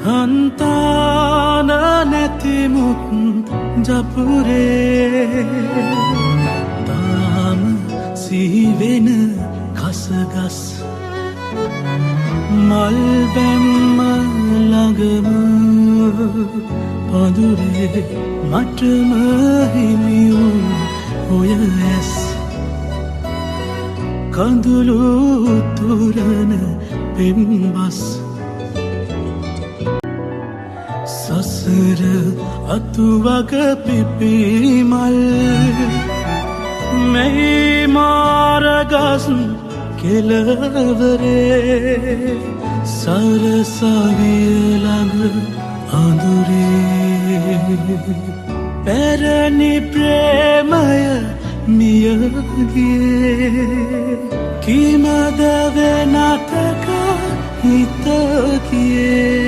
හන්තාන නැතිමුත් ජපුරේ තාම සිහිවෙන කසගස් මල් බැම්ම ළඟම පඳුරේ මටම හිමිවුන් ඔය ඇස් කඳුළු තුරන පෙම්බස් සසර අතුවග පිපිමල් මෙහි මාරගස් කෙලවරේ සරසවිය ළඟ අඳුරේ පැරණි ප්‍රේමය මියගියේ කිමද වෙනතක හිත ගියේ